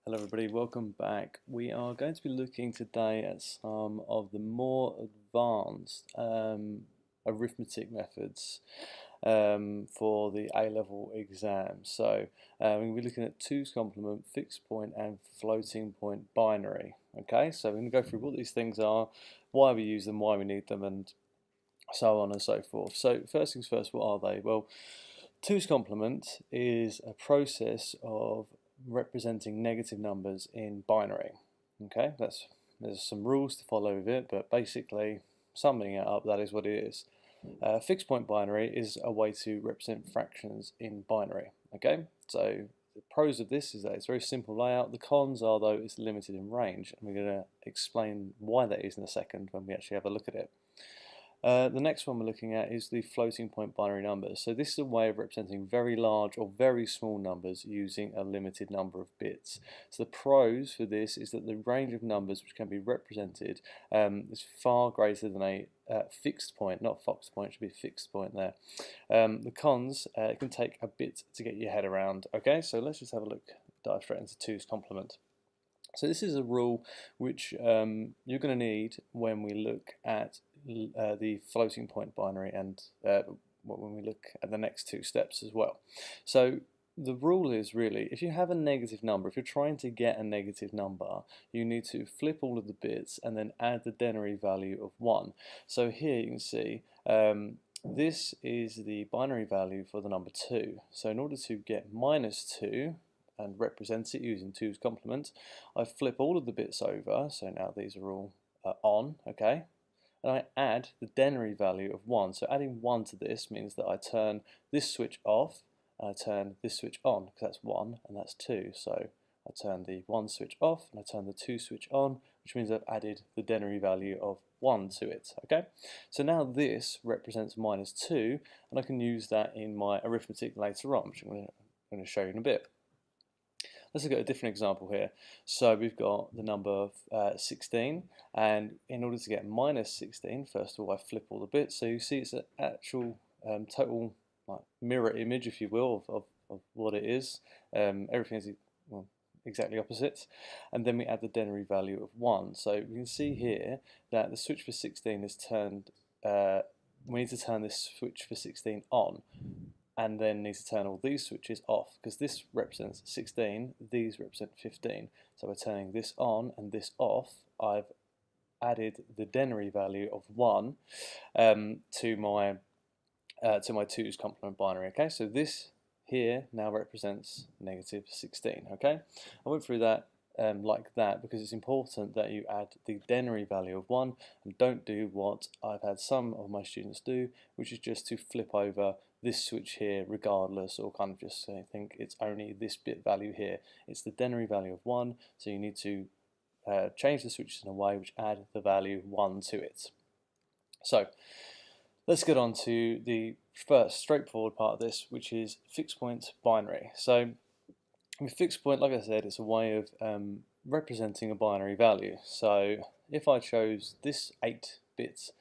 Hello everybody, welcome back. We are going to be looking today at some of the more advanced arithmetic methods for the A-level exam. So we're going to be looking at two's complement, fixed point and floating point binary. Okay, so we're going to go through what these things are, why we use them, why we need them, and so on and so forth. So first things first, what are they? Well, two's complement is a process of representing negative numbers in binary. Okay, there's some rules to follow with it, but basically, summing it up, that is what it is. Fixed point binary is a way to represent fractions in binary. Okay, so the pros of this is that it's a very simple layout. The cons are, though, it's limited in range, and we're going to explain why that is in a second when we actually have a look at it. The next one we're looking at is the floating point binary numbers. So this is a way of representing very large or very small numbers using a limited number of bits. So the pros for this is that the range of numbers which can be represented is far greater than a fixed point, not Fox point, it should be a fixed point there. The cons, it can take a bit to get your head around. Okay, so let's just have a look, dive straight into two's complement. So this is a rule which you're going to need when we look at the floating point binary and when we look at the next two steps as well. So the rule is really, if you have a negative number, if you're trying to get a negative number, you need to flip all of the bits and then add the denary value of 1. So here you can see this is the binary value for the number 2. So in order to get -2, and represent it using two's complement, I flip all of the bits over, so now these are all on, okay, and I add the denary value of 1. So adding 1 to this means that I turn this switch off and I turn this switch on, because that's 1 and that's 2. So I turn the 1 switch off and I turn the 2 switch on, which means I've added the denary value of 1 to it. Okay, so now this represents -2, and I can use that in my arithmetic later on, which I'm going to show you in a bit. Let's look at a different example here. So we've got the number 16, and in order to get -16, first of all I flip all the bits, so you see it's an actual total mirror image, if you will, of what it is. Everything is exactly opposite, and then we add the denary value of 1. So we can see here that the switch for 16 is turned, we need to turn this switch for 16 on, and then need to turn all these switches off, because this represents 16, these represent 15. So by turning this on and this off, I've added the denary value of 1 to my two's complement binary. Okay, so this here now represents -16. Okay, I went through that like that because it's important that you add the denary value of 1 and don't do what I've had some of my students do, which is just to flip over this switch here regardless, or kind of just say, think it's only this bit value here. It's the denary value of 1, so you need to change the switches in a way which add the value 1 to it. So let's get on to the first straightforward part of this, which is fixed point binary. So with fixed point, like I said, it's a way of representing a binary value. So if I chose this 8-bit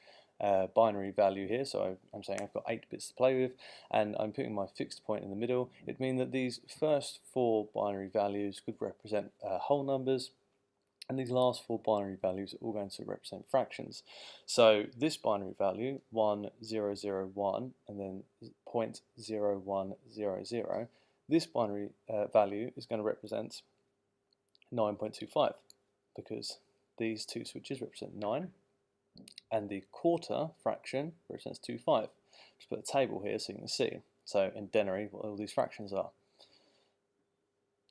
binary value here, so I'm saying I've got 8 bits to play with, and I'm putting my fixed point in the middle, it means that these first 4 binary values could represent whole numbers, and these last 4 binary values are all going to represent fractions. So this binary value, 1, 0, 0, 1, and then 0.0100, this binary value is going to represent 9.25, because these two switches represent 9, and the quarter fraction represents 25. Just put a table here so you can see. So in denary, what all these fractions are.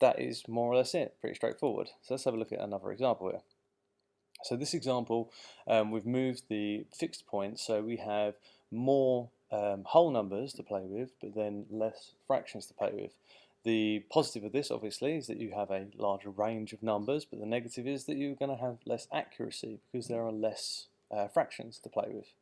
That is more or less it, pretty straightforward. So let's have a look at another example here. So this example, we've moved the fixed point, so we have more whole numbers to play with, but then less fractions to play with. The positive of this, obviously, is that you have a larger range of numbers, but the negative is that you're going to have less accuracy because there are less fractions to play with.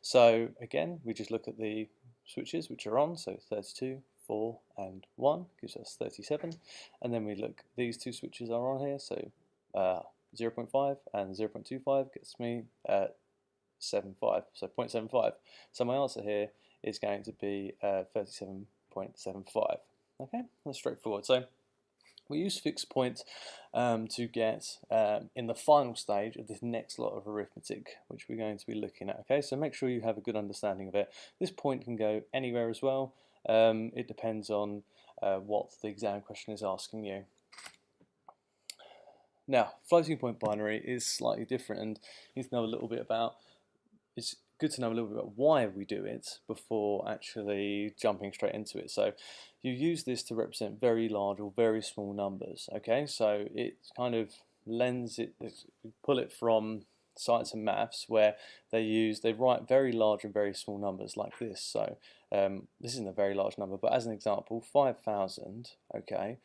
So again, we just look at the switches which are on, so 32, 4 and 1 gives us 37, and then we look, these two switches are on here, so 0.5 and 0.25 gets me 75, so 0.75. So my answer here is going to be 37.75. Okay, that's straightforward. So We use fixed point to get in the final stage of this next lot of arithmetic, which we're going to be looking at. Okay, so make sure you have a good understanding of it. This point can go anywhere as well. It depends on what the exam question is asking you. Now, floating point binary is slightly different, and you need to know a little bit about. It's good to know a little bit about why we do it before actually jumping straight into it. So you use this to represent very large or very small numbers. Okay, so it kind of lends it. Pull it from science and maths, where they write very large and very small numbers like this. So this isn't a very large number, but as an example, 5,000. Okay,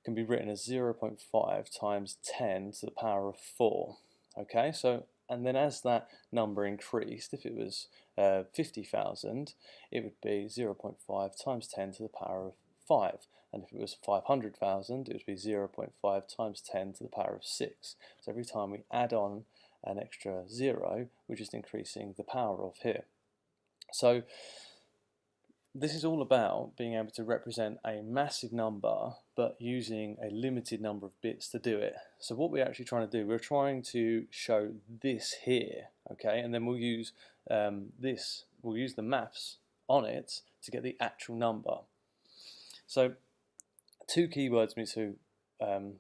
can be written as 0.5 times 10 to the power of 4. Okay, so and then as that number increased, if it was 50,000, it would be 0.5 times 10 to the power of 5. And if it was 500,000, it would be 0.5 times 10 to the power of 6. So every time we add on an extra 0, we're just increasing the power of here. So this is all about being able to represent a massive number but using a limited number of bits to do it. So what we're actually trying to do, we're trying to show this here, okay, and then we'll use we'll use the maths on it to get the actual number. So two keywords we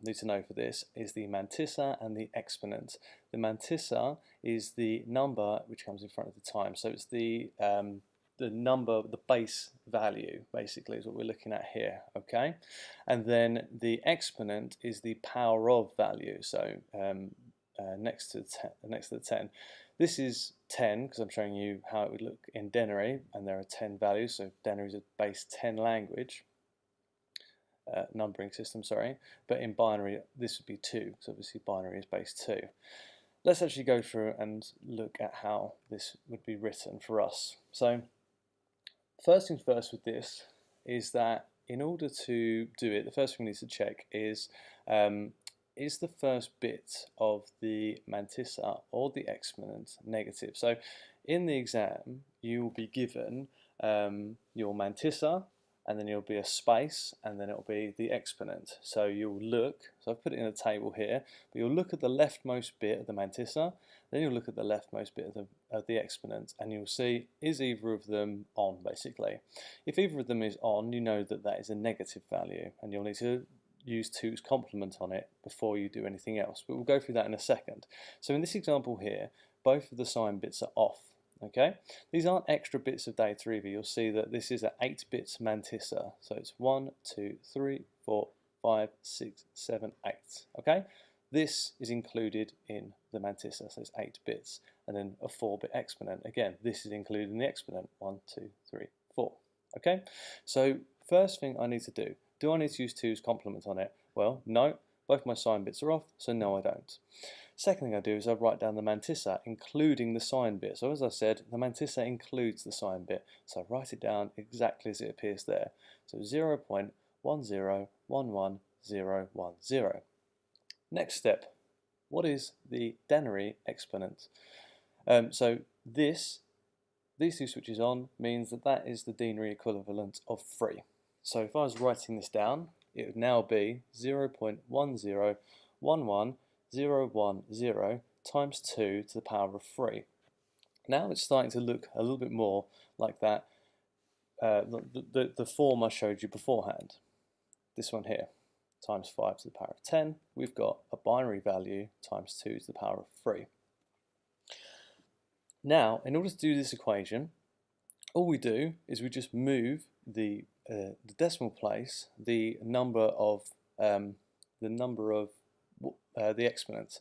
need to know for this is the mantissa and the exponent. The mantissa is the number which comes in front of the time, so it's the number, the base value, basically, is what we're looking at here, okay? And then the exponent is the power of value, so next to the 10. This is 10, because I'm showing you how it would look in denary, and there are 10 values, so denary is a base 10 language, numbering system, sorry, but in binary, this would be 2, because obviously binary is base 2. Let's actually go through and look at how this would be written for us. So, first things first with this is that in order to do it, the first thing we need to check is the first bit of the mantissa or the exponent negative? So in the exam, you will be given your mantissa, and then there'll be a space, and then it'll be the exponent. So you'll look, so I've put it in a table here, but you'll look at the leftmost bit of the mantissa, then you'll look at the leftmost bit of the exponent, and you'll see, is either of them on, basically. If either of them is on, you know that that is a negative value, and you'll need to use 2's complement on it before you do anything else, but we'll go through that in a second. So in this example here, both of the sign bits are off. Okay, these aren't extra bits of data either. You'll see that this is an 8 bits mantissa, so it's 1, 2, 3, 4, 5, 6, 7, 8. Okay, this is included in the mantissa, so it's 8 bits, and then a 4-bit exponent. Again, this is included in the exponent, 1, 2, 3, 4. Okay, so first thing I need to do I need to use 2's complement on it? Well, no, both my sign bits are off, so no, I don't. Second thing I do is I write down the mantissa, including the sign bit. So as I said, the mantissa includes the sign bit, so I write it down exactly as it appears there. So 0.1011010. Next step, what is the denary exponent? So these 2 switches on means that that is the denary equivalent of 3. So if I was writing this down, it would now be 0.1011010 times 2 to the power of 3. Now it's starting to look a little bit more like that, the form I showed you beforehand. This one here, times 5 to the power of 10. We've got a binary value times 2 to the power of 3. Now, in order to do this equation, all we do is we just move the decimal place, the number of the exponent.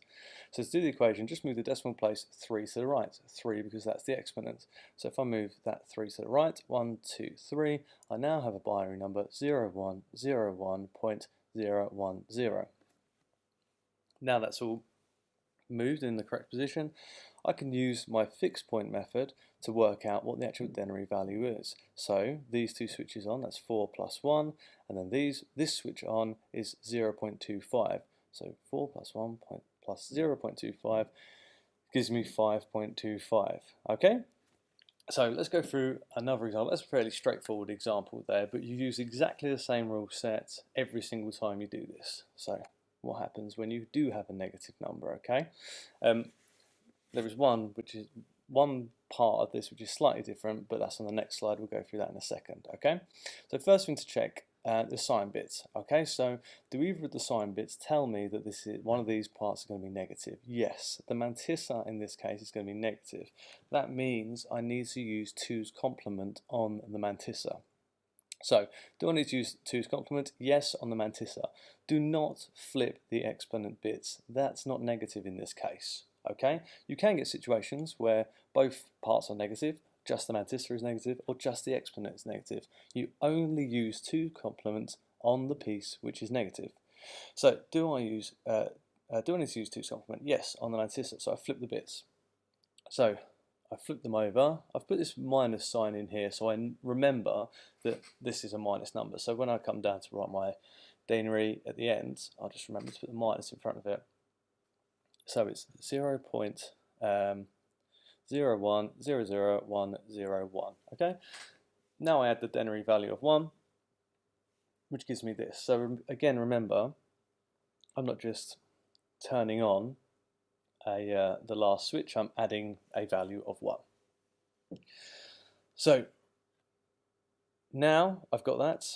So to do the equation, just move the decimal place 3 to the right. 3 because that's the exponent. So if I move that 3 to the right, 1, 2, 3, I now have a binary number 0101.010. Now that's all moved in the correct position, I can use my fixed point method to work out what the actual denary value is. So these 2 switches on, that's 4 plus 1, and then this switch on is 0.25. So 4 plus 1 plus 0.25 gives me 5.25. Okay? So let's go through another example. That's a fairly straightforward example there, but you use exactly the same rule set every single time you do this. So what happens when you do have a negative number, okay? There is one part of this which is slightly different, but that's on the next slide. We'll go through that in a second, okay? So first thing to check, the sign bits, okay? So do either of the sign bits tell me that this is one of these parts are going to be negative? Yes, the mantissa in this case is going to be negative. That means I need to use 2's complement on the mantissa. So, do I need to use 2's complement? Yes, on the mantissa. Do not flip the exponent bits. That's not negative in this case. Okay? You can get situations where both parts are negative, just the mantissa is negative, or just the exponent is negative. You only use 2's complement on the piece which is negative. So, do I need to use 2's complement? Yes, on the mantissa. So I flip the bits. So I flip them over. I've put this minus sign in here so I remember that this is a minus number. So when I come down to write my denary at the end, I'll just remember to put the minus in front of it. So it's 0.0100101. Okay. Now I add the denary value of 1, which gives me this. So again, remember, I'm not just turning on the last switch, I'm adding a value of 1. So now I've got that.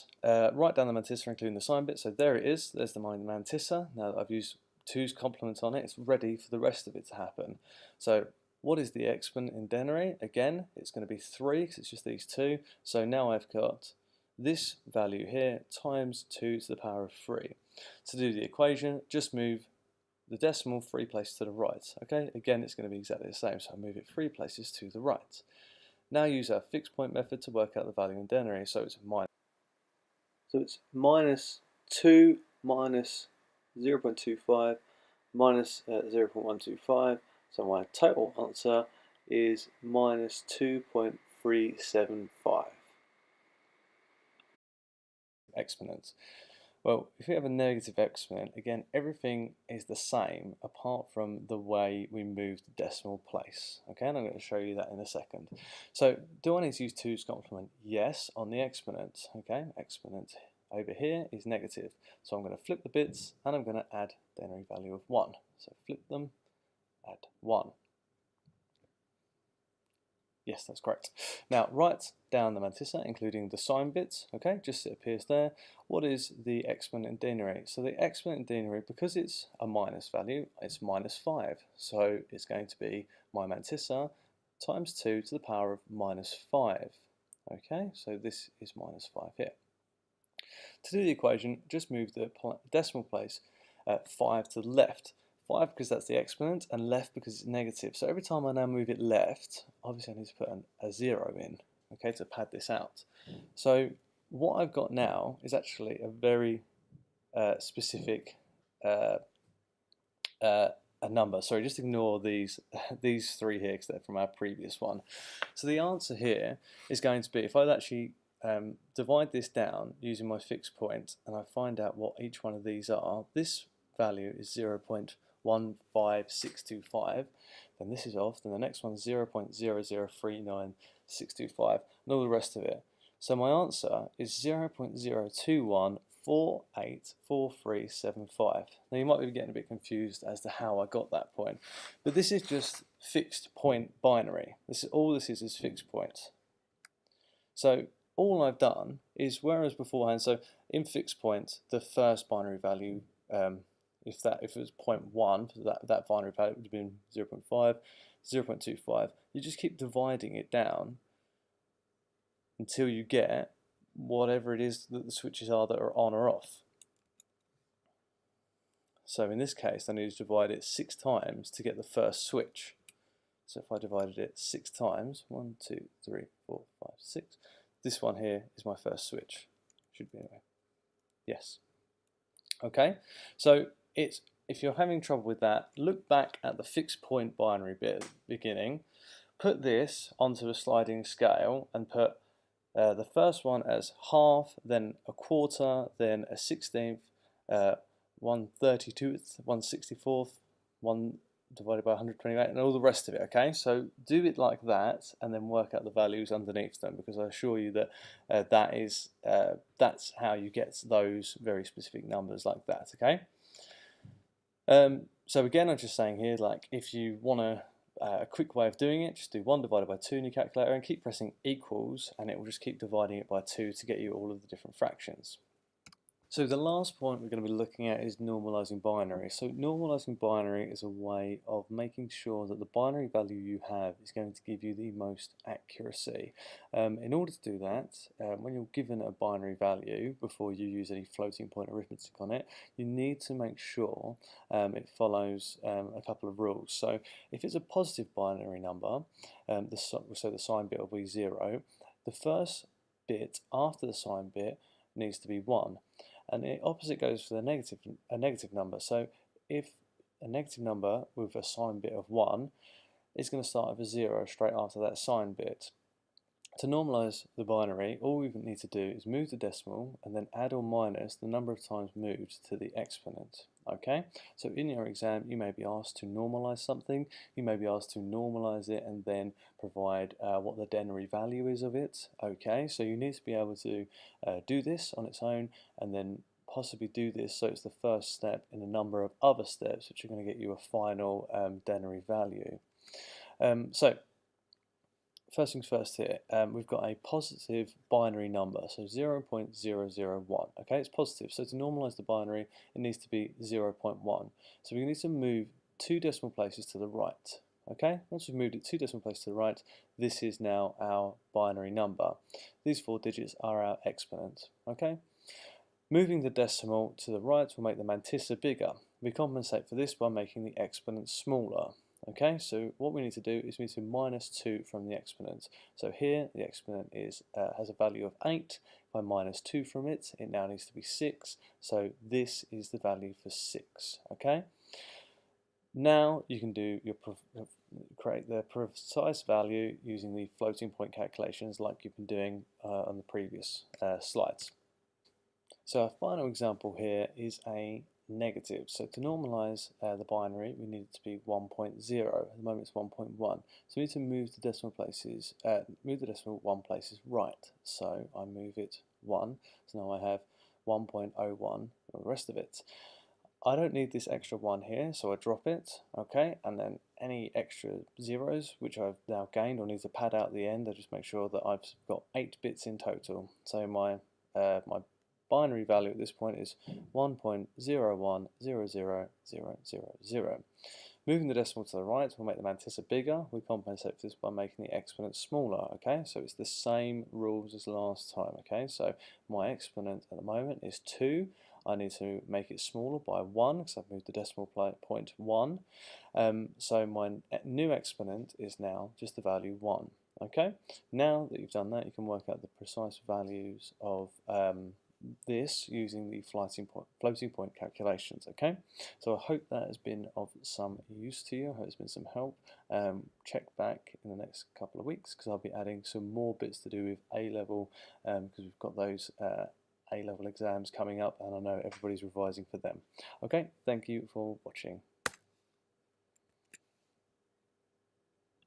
Write down the mantissa including the sign bit. So there it is. There's the mantissa. Now that I've used 2's complement on it, it's ready for the rest of it to happen. So what is the exponent in denary? Again, it's going to be 3 because it's just these two. So now I've got this value here times 2 to the power of 3. To do the equation, just move the decimal 3 places to the right. Okay, again it's going to be exactly the same, so I move it 3 places to the right. Now use our fixed point method to work out the value in denary. So it's minus 2 minus 0.25 minus 0.125. So my total answer is minus 2.375. Exponents. Well, if we have a negative exponent, again, everything is the same apart from the way we move the decimal place. Okay, and I'm going to show you that in a second. So, do I need to use 2's complement? Yes, on the exponent. Okay, exponent over here is negative. So I'm going to flip the bits and I'm going to add denary value of 1. So flip them, add 1. Yes, that's correct. Now write down the mantissa, including the sign bits, okay, just so it appears there. What is the exponent in denary? So the exponent in denary, because it's a minus value, it's minus 5. So it's going to be my mantissa times 2 to the power of minus 5. Okay, so this is minus 5 here. To do the equation, just move the decimal place 5 to the left. 5 because that's the exponent, and left because it's negative. So every time I now move it left, obviously I need to put a 0 in, okay, to pad this out. So what I've got now is actually a very specific a number. Sorry, just ignore these three here because they're from our previous one. So the answer here is going to be, if I actually divide this down using my fixed point and I find out what each one of these are, this value is 0.15625, then this is off, then the next one's 0.0039625, and all the rest of it. So my answer is 0.021484375. Now you might be getting a bit confused as to how I got that point, but this is just fixed point binary. All this is fixed points. So all I've done is, whereas beforehand, so in fixed point, the first binary value, if it was 0.1, that binary value would have been 0.5, 0.25. You just keep dividing it down until you get whatever it is that the switches are that are on or off. So in this case, I need to divide it 6 times to get the first switch. So if I divided it 6 times, 1, 2, 3, 4, 5, 6, this one here is my first switch. Should be anyway. Yes. Okay, so if you're having trouble with that, look back at the fixed point binary bit at the beginning, put this onto a sliding scale and put the first one as half, then a quarter, then a 16th, 1/32th, 1/64th, 1 divided by 128 and all the rest of it. Okay, so do it like that and then work out the values underneath them, because I assure you that that's how you get those very specific numbers like that. Okay. So again, I'm just saying here, like if you want a quick way of doing it, just do 1 divided by 2 in your calculator and keep pressing equals, and it will just keep dividing it by 2 to get you all of the different fractions. So the last point we're going to be looking at is normalizing binary. So normalizing binary is a way of making sure that the binary value you have is going to give you the most accuracy. In order to do that, when you're given a binary value, before you use any floating point arithmetic on it, you need to make sure it follows a couple of rules. So if it's a positive binary number, so the sign bit will be 0, the first bit after the sign bit needs to be 1. And the opposite goes for a negative number. So if a negative number with a sign bit of 1 is going to start with a 0 straight after that sign bit. To normalise the binary, all we need to do is move the decimal and then add or minus the number of times moved to the exponent. Okay, so in your exam you may be asked to normalise something, you may be asked to normalise it and then provide what the denary value is of it. Okay, so you need to be able to do this on its own and then possibly do this so it's the first step in a number of other steps which are going to get you a final denary value. So first things first here, we've got a positive binary number, so 0.001. Okay, it's positive, so to normalise the binary, it needs to be 0.1. So we need to move 2 decimal places to the right. Okay, once we've moved it 2 decimal places to the right, this is now our binary number. These 4 digits are our exponent. Okay, moving the decimal to the right will make the mantissa bigger. We compensate for this by making the exponent smaller. Okay, so what we need to do is we need to minus 2 from the exponent. So here the exponent has a value of 8. If I minus 2 from it, it now needs to be 6. So this is the value for 6. Okay. Now you can do create the precise value using the floating point calculations like you've been doing on the previous slides. So our final example here is a negative. So to normalise the binary, we need it to be 1.0. At the moment it's 1.1. So we need to move the decimal places, move the decimal 1 places right. So I move it 1. So now I have 1.01 and the rest of it. I don't need this extra 1 here, so I drop it, okay, and then any extra zeros which I've now gained or need to pad out the end, I just make sure that I've got 8 bits in total. So my binary value at this point is 1.0100000. Moving the decimal to the right will make the mantissa bigger. We compensate for this by making the exponent smaller. Okay, so it's the same rules as last time. Okay, so my exponent at the moment is 2. I need to make it smaller by 1 because I've moved the decimal point 1. So my new exponent is now just the value 1. Okay, now that you've done that, you can work out the precise values of this using the floating point calculations. Okay, so I hope that has been of some use to you. I hope it's been some help. Check back in the next couple of weeks because I'll be adding some more bits to do with A-level because we've got those A-level exams coming up and I know everybody's revising for them. Okay, thank you for watching.